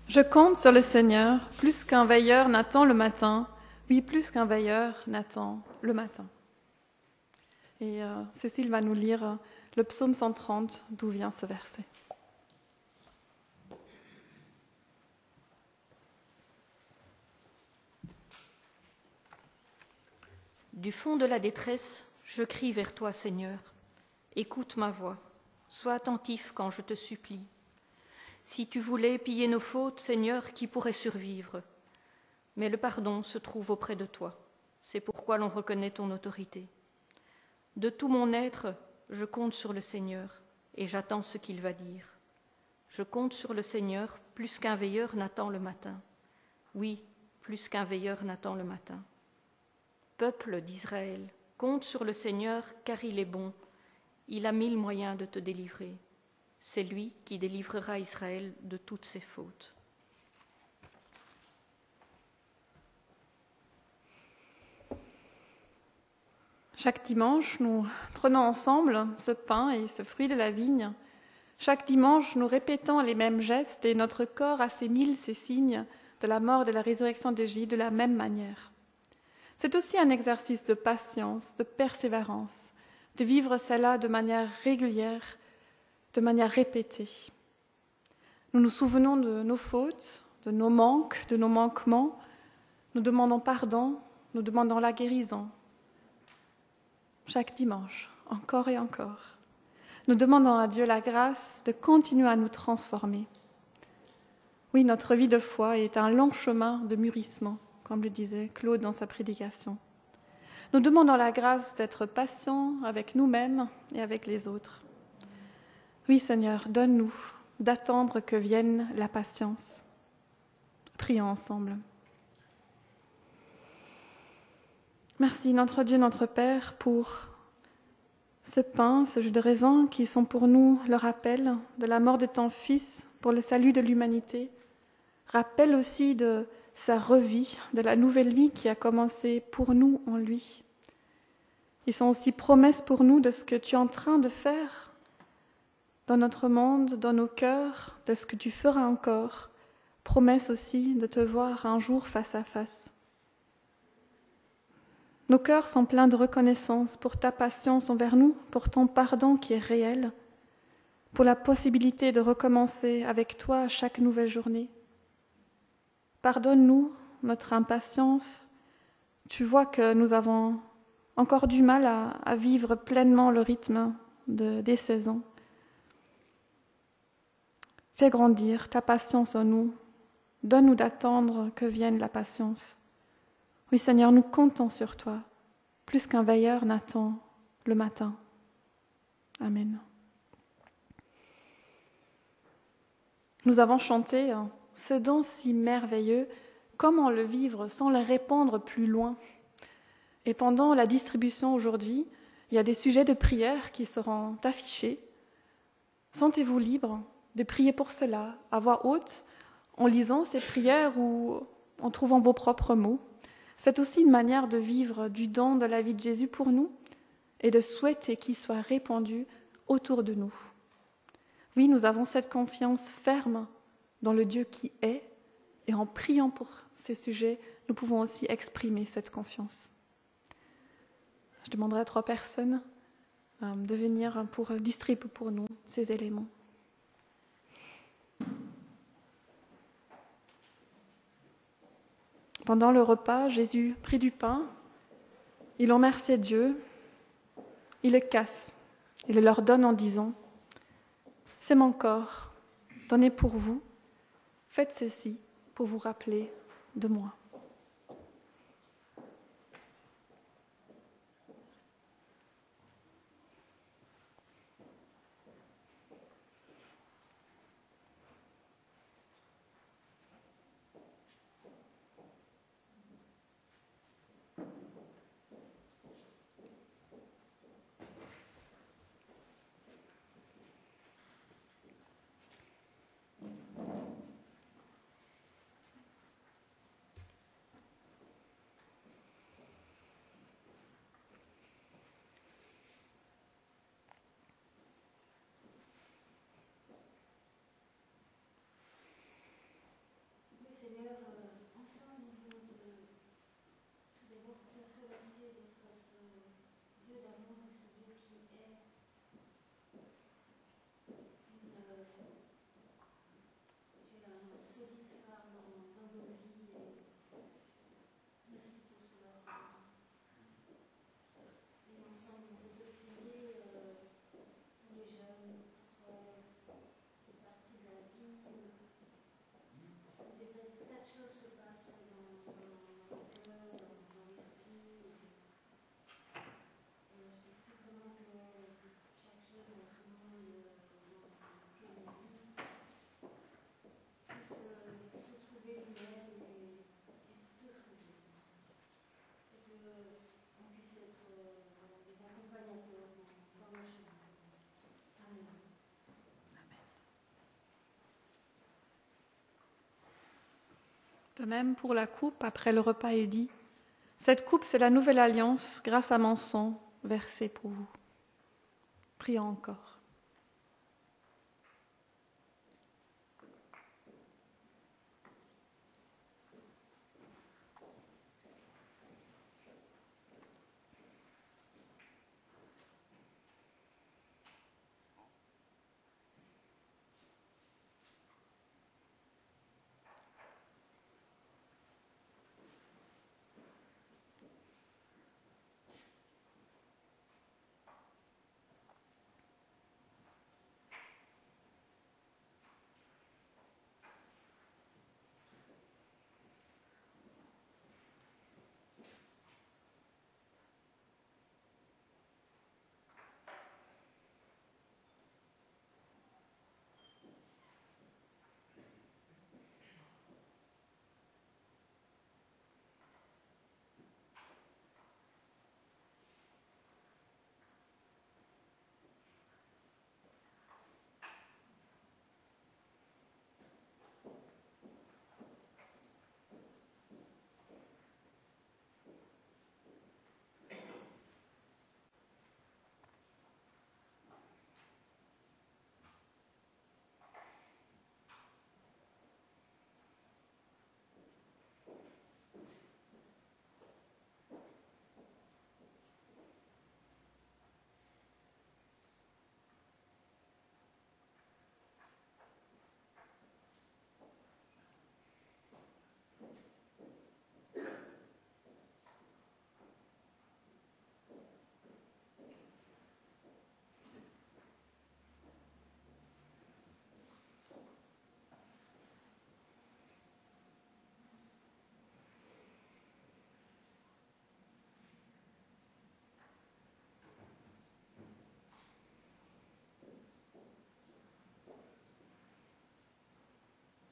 Je compte sur le Seigneur, plus qu'un veilleur n'attend le matin. Oui, plus qu'un veilleur n'attend le matin. Et Cécile va nous lire le psaume 130, d'où vient ce verset. Du fond de la détresse, je crie vers toi, Seigneur. Écoute ma voix, sois attentif quand je te supplie. Si tu voulais piller nos fautes, Seigneur, qui pourrait survivre? Mais le pardon se trouve auprès de toi. C'est pourquoi l'on reconnaît ton autorité. De tout mon être, je compte sur le Seigneur, et j'attends ce qu'il va dire. Je compte sur le Seigneur plus qu'un veilleur n'attend le matin. Oui, plus qu'un veilleur n'attend le matin. Peuple d'Israël, compte sur le Seigneur car il est bon. Il a 1000 moyens de te délivrer. C'est lui qui délivrera Israël de toutes ses fautes. Chaque dimanche, nous prenons ensemble ce pain et ce fruit de la vigne. Chaque dimanche, nous répétons les mêmes gestes et notre corps assimile ces signes de la mort et de la résurrection de Jésus de la même manière. C'est aussi un exercice de patience, de persévérance, de vivre cela de manière régulière, de manière répétée. Nous nous souvenons de nos fautes, de nos manques, de nos manquements. Nous demandons pardon, nous demandons la guérison. Chaque dimanche, encore et encore. Nous demandons à Dieu la grâce de continuer à nous transformer. Oui, notre vie de foi est un long chemin de mûrissement, comme le disait Claude dans sa prédication. Nous demandons la grâce d'être patients avec nous-mêmes et avec les autres. Oui, Seigneur, donne-nous d'attendre que vienne la patience. Prions ensemble. Merci, notre Dieu, notre Père, pour ce pain, ce jus de raisin qui sont pour nous le rappel de la mort de ton Fils pour le salut de l'humanité. Rappel aussi de sa revie, de la nouvelle vie qui a commencé pour nous en lui. Ils sont aussi promesses pour nous de ce que tu es en train de faire dans notre monde, dans nos cœurs, de ce que tu feras encore. Promesse aussi de te voir un jour face à face. Nos cœurs sont pleins de reconnaissance pour ta patience envers nous, pour ton pardon qui est réel, pour la possibilité de recommencer avec toi à chaque nouvelle journée. Pardonne-nous notre impatience. Tu vois que nous avons encore du mal à vivre pleinement le rythme des saisons. Fais grandir ta patience en nous. Donne-nous d'attendre que vienne la patience. Oui, Seigneur, nous comptons sur toi, plus qu'un veilleur n'attend le matin. Amen. Nous avons chanté ce don si merveilleux, comment le vivre sans le répandre plus loin. Et pendant la distribution aujourd'hui, il y a des sujets de prière qui seront affichés. Sentez-vous libre de prier pour cela, à voix haute, en lisant ces prières ou en trouvant vos propres mots. C'est aussi une manière de vivre du don de la vie de Jésus pour nous et de souhaiter qu'il soit répandu autour de nous. Oui, nous avons cette confiance ferme dans le Dieu qui est, et en priant pour ces sujets, nous pouvons aussi exprimer cette confiance. Je demanderai à 3 personnes de venir pour distribuer pour nous ces éléments. Pendant le repas, Jésus prit du pain, il remerciait Dieu, il le casse, il le leur donne en disant « C'est mon corps, donné pour vous, faites ceci pour vous rappeler de moi. » De même, pour la coupe, après le repas, il dit « Cette coupe, c'est la nouvelle alliance, grâce à mon sang, versé pour vous. » Prions encore.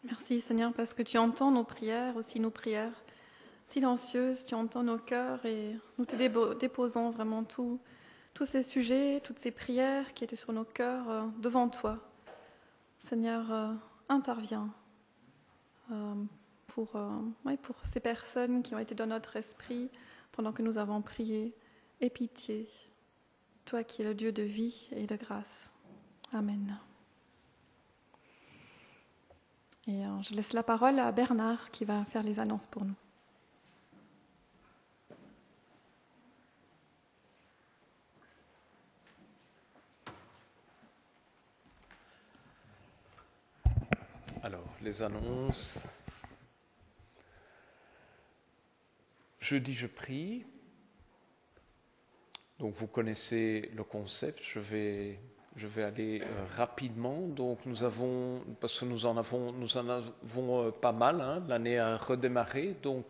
Merci Seigneur parce que tu entends nos prières, aussi nos prières silencieuses, tu entends nos cœurs et nous te déposons vraiment tous ces sujets, toutes ces prières qui étaient sur nos cœurs devant toi. Seigneur, interviens pour ces personnes qui ont été dans notre esprit pendant que nous avons prié. Aie pitié, toi qui es le Dieu de vie et de grâce. Amen. Et je laisse la parole à Bernard qui va faire les annonces pour nous. Alors, les annonces. Jeudi, je prie. Donc, vous connaissez le concept. Je vais aller rapidement. Donc, parce que nous en avons pas mal. L'année a redémarré. Donc,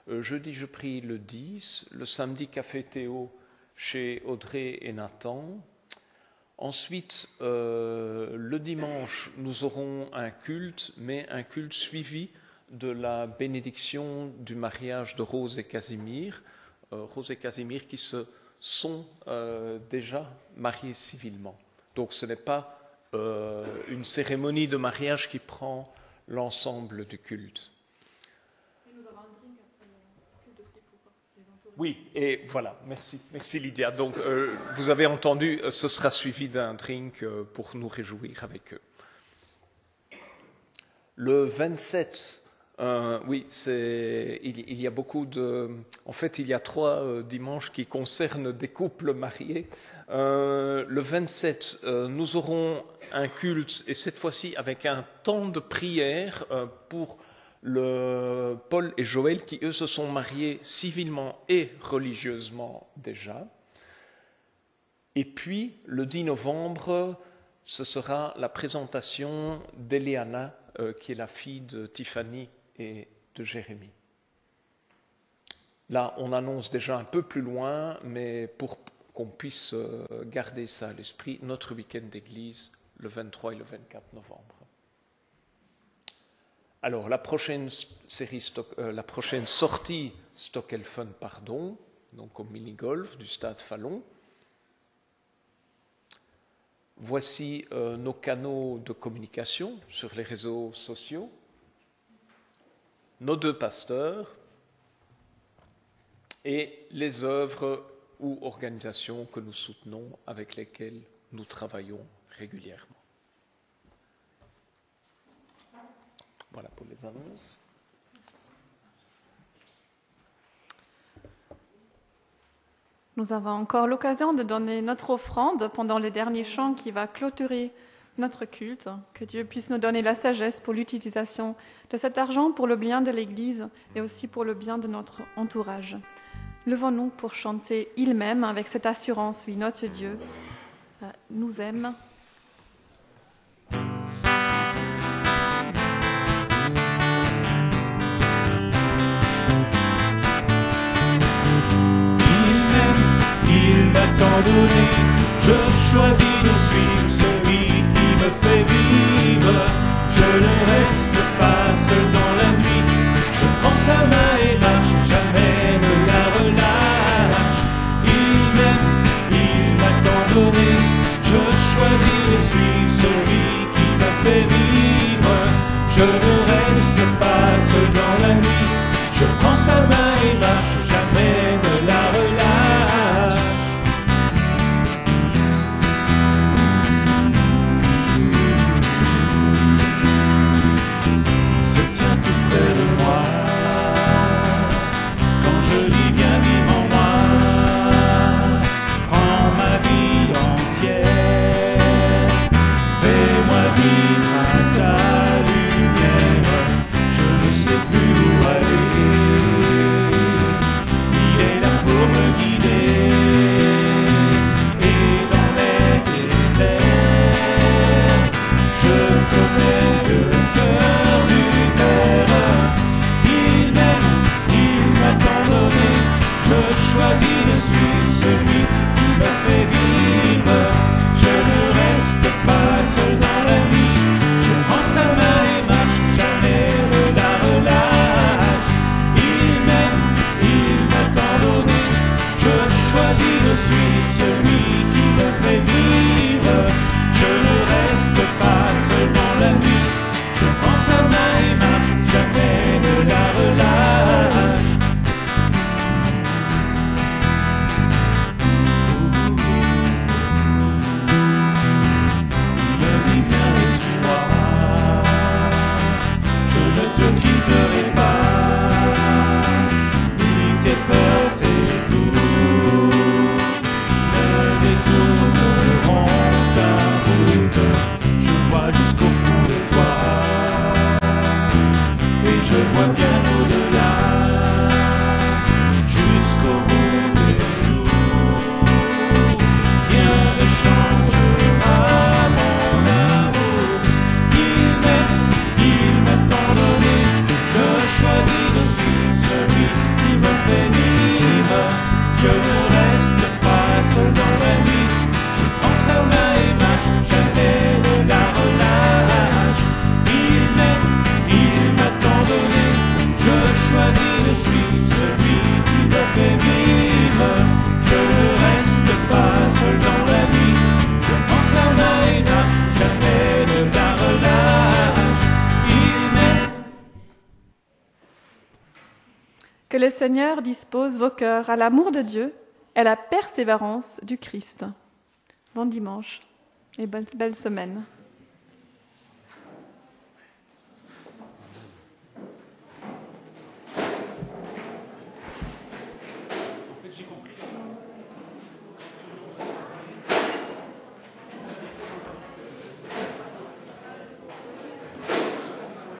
jeudi, je prie le 10. Le samedi, café Théo chez Audrey et Nathan. Ensuite, le dimanche, nous aurons un culte, mais un culte suivi de la bénédiction du mariage de Rose et Casimir. Rose et Casimir qui se sont déjà mariés civilement. Donc ce n'est pas une cérémonie de mariage qui prend l'ensemble du culte. Et nous avons un drink après le culte aussi pour les entourer. Oui, et voilà, merci Lydia. Donc vous avez entendu, ce sera suivi d'un drink pour nous réjouir avec eux. Le 27, oui, il y a beaucoup de... En fait, il y a 3 dimanches qui concernent des couples mariés. Le 27, nous aurons un culte, et cette fois-ci avec un temps de prière pour Paul et Joël, qui eux se sont mariés civilement et religieusement déjà. Et puis, le 10 novembre, ce sera la présentation d'Eliana, qui est la fille de Tiffany et de Jérémie. Là, on annonce déjà un peu plus loin, mais pour qu'on puisse garder ça à l'esprit, notre week-end d'église, le 23 et le 24 novembre. Alors, la prochaine sortie Stockelfen, donc au mini-golf du stade Fallon. Voici nos canaux de communication sur les réseaux sociaux. nos 2 pasteurs et les œuvres ou organisations que nous soutenons, avec lesquelles nous travaillons régulièrement. Voilà pour les annonces. Nous avons encore l'occasion de donner notre offrande pendant le dernier chant qui va clôturer notre culte. Que Dieu puisse nous donner la sagesse pour l'utilisation de cet argent pour le bien de l'Église et aussi pour le bien de notre entourage. Levons-nous pour chanter « Il m'aime » avec cette assurance, oui, notre Dieu nous aime. Il m'a tant donné, je choisis de suivre celui qui me fait vivre. Je ne reste pas seul dans la nuit, je prends sa main et marche, jamais ne la relâche. Il m'aime, il m'a tant donné, je choisis de suivre celui qui me fait vivre. Je ne reste pas seul dans la nuit, je prends sa main et marche, jamais ne la relâche. Que le Seigneur dispose vos cœurs à l'amour de Dieu et à la persévérance du Christ. Bon dimanche et belle semaine.